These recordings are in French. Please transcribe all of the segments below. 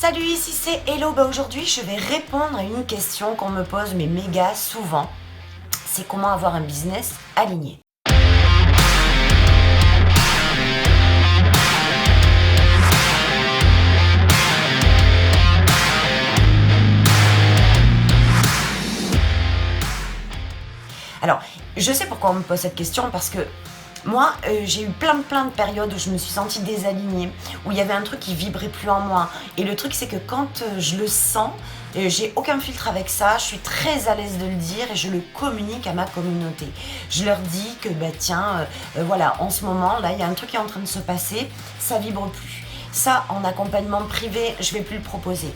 Salut, ici c'est Hello. Aujourd'hui, je vais répondre à une question qu'on me pose mais méga souvent. C'est comment avoir un business aligné. Alors, je sais pourquoi on me pose cette question parce que moi, j'ai eu plein de périodes où je me suis sentie désalignée, où il y avait un truc qui vibrait plus en moi. Et le truc, c'est que quand je le sens, j'ai aucun filtre avec ça, je suis très à l'aise de le dire et je le communique à ma communauté. Je leur dis que, voilà, en ce moment, là, il y a un truc qui est en train de se passer, ça vibre plus. Ça, en accompagnement privé, je vais plus le proposer.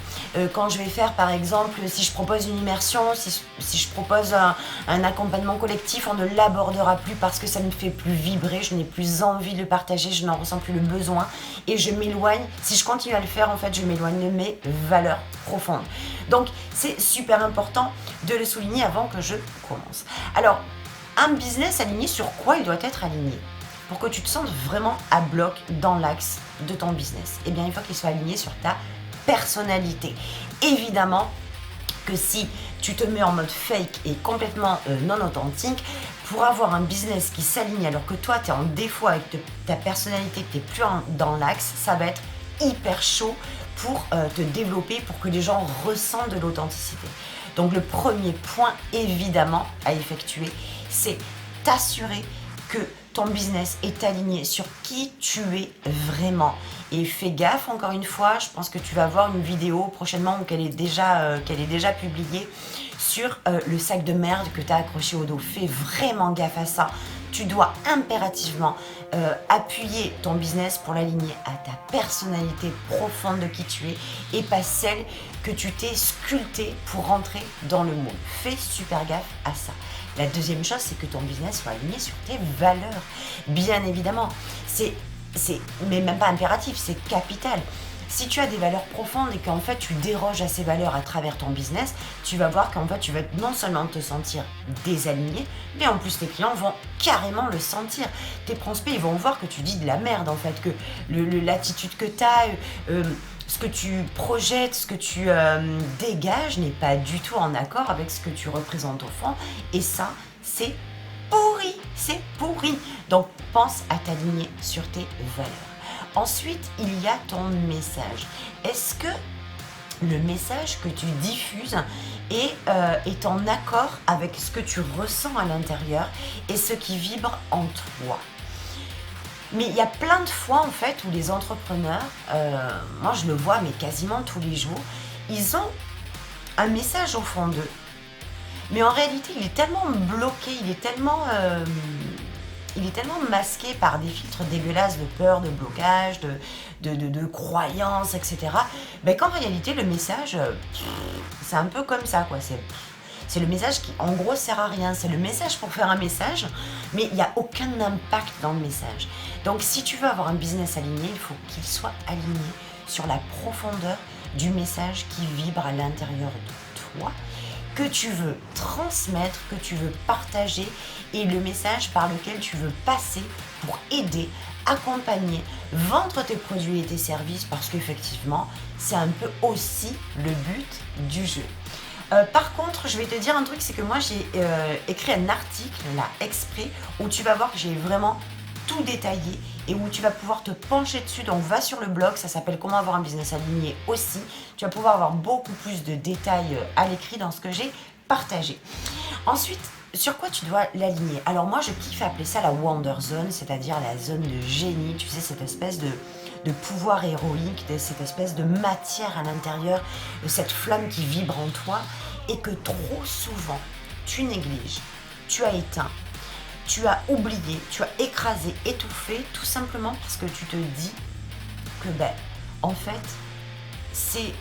Quand je vais faire, par exemple, si je propose une immersion, si je propose un accompagnement collectif, on ne l'abordera plus parce que ça ne me fait plus vibrer, je n'ai plus envie de le partager, je n'en ressens plus le besoin et je m'éloigne. Si je continue à le faire, en fait, je m'éloigne de mes valeurs profondes. Donc, c'est super important de le souligner avant que je commence. Alors, un business aligné, sur quoi il doit être aligné ? Pour que tu te sentes vraiment à bloc dans l'axe de ton business, eh bien, il faut qu'il soit aligné sur ta personnalité. Évidemment que si tu te mets en mode fake et complètement non authentique, pour avoir un business qui s'aligne alors que toi, tu es en défaut avec ta personnalité, que tu n'es plus dans l'axe, ça va être hyper chaud pour te développer, pour que les gens ressentent de l'authenticité. Donc, le premier point, évidemment, à effectuer, c'est t'assurer que ton business est aligné sur qui tu es vraiment. Et fais gaffe, encore une fois, je pense que tu vas voir une vidéo prochainement qu'elle est déjà publiée sur le sac de merde que tu as accroché au dos. Fais vraiment gaffe à ça. Tu dois impérativement appuyer ton business pour l'aligner à ta personnalité profonde de qui tu es et pas celle que tu t'es sculptée pour rentrer dans le moule. Fais super gaffe à ça. La deuxième chose, c'est que ton business soit aligné sur tes valeurs. Bien évidemment, c'est mais même pas impératif, c'est capital. Si tu as des valeurs profondes et qu'en fait tu déroges à ces valeurs à travers ton business, tu vas voir qu'en fait tu vas non seulement te sentir désaligné, mais en plus tes clients vont carrément le sentir. Tes prospects, ils vont voir que tu dis de la merde en fait, que l'attitude que tu as, ce que tu projettes, ce que tu dégages n'est pas du tout en accord avec ce que tu représentes au fond. Et ça, c'est pourri. Donc, pense à t'aligner sur tes valeurs. Ensuite, il y a ton message. Est-ce que le message que tu diffuses est en accord avec ce que tu ressens à l'intérieur et ce qui vibre en toi ? Mais il y a plein de fois en fait où les entrepreneurs, moi je le vois mais quasiment tous les jours, ils ont un message au fond d'eux. Mais en réalité il est tellement bloqué, il est tellement masqué par des filtres dégueulasses de peur, de blocage, de croyances, etc. Qu'en réalité le message, c'est un peu comme ça quoi, c'est le message qui, en gros, sert à rien. C'est le message pour faire un message, mais il n'y a aucun impact dans le message. Donc, si tu veux avoir un business aligné, il faut qu'il soit aligné sur la profondeur du message qui vibre à l'intérieur de toi, que tu veux transmettre, que tu veux partager, et le message par lequel tu veux passer pour aider, accompagner, vendre tes produits et tes services, parce qu'effectivement, c'est un peu aussi le but du jeu. Par contre, je vais te dire un truc, c'est que moi j'ai écrit un article là exprès où tu vas voir que j'ai vraiment tout détaillé et où tu vas pouvoir te pencher dessus. Donc va sur le blog, ça s'appelle Comment avoir un business aligné aussi. Tu vas pouvoir avoir beaucoup plus de détails à l'écrit dans ce que j'ai partagé. Ensuite, sur quoi tu dois l'aligner ? Alors moi je kiffe appeler ça la Wonder Zone, c'est-à-dire la zone de génie, tu sais, cette espèce de pouvoir héroïque, cette espèce de matière à l'intérieur, cette flamme qui vibre en toi et que trop souvent tu négliges, tu as éteint, tu as oublié, tu as écrasé, étouffé, tout simplement parce que tu te dis que en fait c'est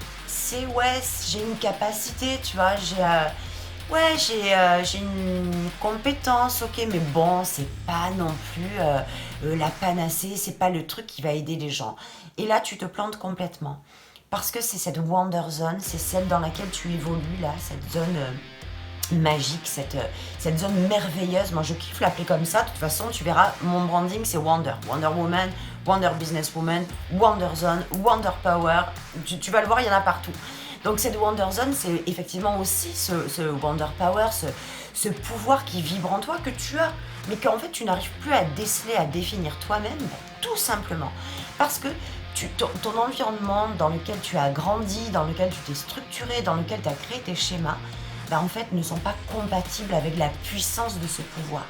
j'ai une capacité, tu vois, j'ai une compétence, ok, mais bon, c'est pas non plus la panacée, c'est pas le truc qui va aider les gens. Et là, tu te plantes complètement. Parce que c'est cette Wonder Zone, c'est celle dans laquelle tu évolues, là, cette zone magique, cette zone merveilleuse. Moi, je kiffe l'appeler comme ça. De toute façon, tu verras, mon branding, c'est Wonder Woman, Wonder Businesswoman, Wonder Zone, Wonder Power, tu vas le voir, il y en a partout. Donc cette Wonder Zone, c'est effectivement aussi ce Wonder Power, ce pouvoir qui vibre en toi que tu as, mais qu'en fait tu n'arrives plus à déceler, à définir toi-même, tout simplement. Parce que ton environnement dans lequel tu as grandi, dans lequel tu t'es structuré, dans lequel tu as créé tes schémas, en fait ne sont pas compatibles avec la puissance de ce pouvoir.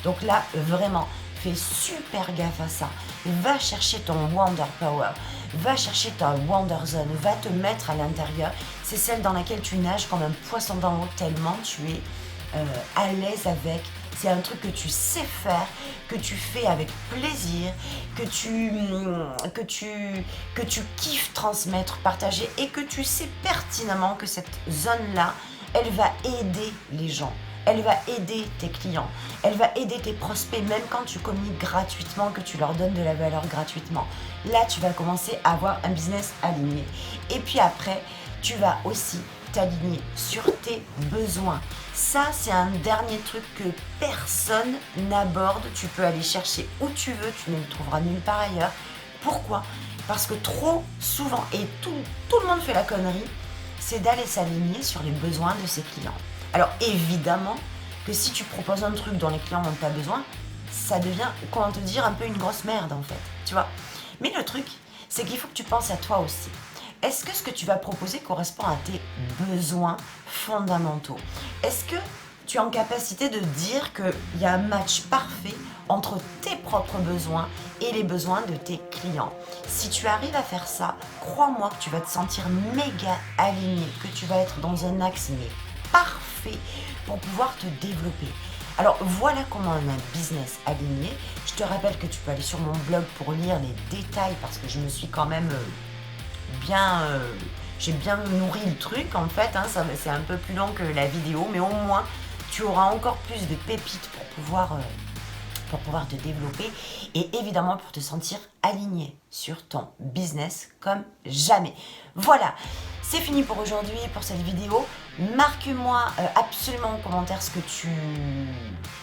Donc là, vraiment, fais super gaffe à ça. Va chercher ton Wonder Power. Va chercher ta Wonder Zone. Va te mettre à l'intérieur. C'est celle dans laquelle tu nages comme un poisson dans l'eau tellement tu es à l'aise avec. C'est un truc que tu sais faire, que tu fais avec plaisir, que tu kiffes transmettre, partager et que tu sais pertinemment que cette zone-là, elle va aider les gens. Elle va aider tes clients, elle va aider tes prospects, même quand tu communiques gratuitement, que tu leur donnes de la valeur gratuitement. Là, tu vas commencer à avoir un business aligné. Et puis après, tu vas aussi t'aligner sur tes besoins. Ça, c'est un dernier truc que personne n'aborde. Tu peux aller chercher où tu veux, tu ne le trouveras nulle part ailleurs. Pourquoi ? Parce que trop souvent, et tout le monde fait la connerie, c'est d'aller s'aligner sur les besoins de ses clients. Alors évidemment que si tu proposes un truc dont les clients n'ont pas besoin, ça devient, comment te dire, un peu une grosse merde en fait, tu vois. Mais le truc, c'est qu'il faut que tu penses à toi aussi. Est-ce que ce que tu vas proposer correspond à tes besoins fondamentaux ? Est-ce que tu es en capacité de dire qu'il y a un match parfait entre tes propres besoins et les besoins de tes clients ? Si tu arrives à faire ça, crois-moi que tu vas te sentir méga aligné, que tu vas être dans un axe mais parfait pour pouvoir te développer. Alors voilà comment on a un business aligné. Je te rappelle que tu peux aller sur mon blog pour lire les détails parce que je me suis quand même j'ai bien nourri le truc en fait, hein, c'est un peu plus long que la vidéo, mais au moins tu auras encore plus de pépites pour pouvoir te développer et évidemment pour te sentir aligné sur ton business comme jamais. Voilà, c'est fini pour aujourd'hui, pour cette vidéo. Marque-moi absolument en commentaire ce que tu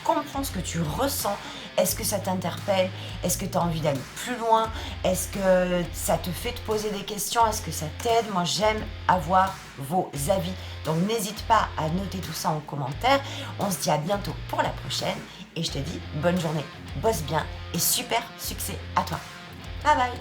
comprends, ce que tu ressens. Est-ce que ça t'interpelle ? Est-ce que tu as envie d'aller plus loin ? Est-ce que ça te fait te poser des questions ? Est-ce que ça t'aide ? Moi, j'aime avoir vos avis. Donc, n'hésite pas à noter tout ça en commentaire. On se dit à bientôt pour la prochaine. Et je te dis bonne journée, bosse bien et super succès à toi. Bye bye.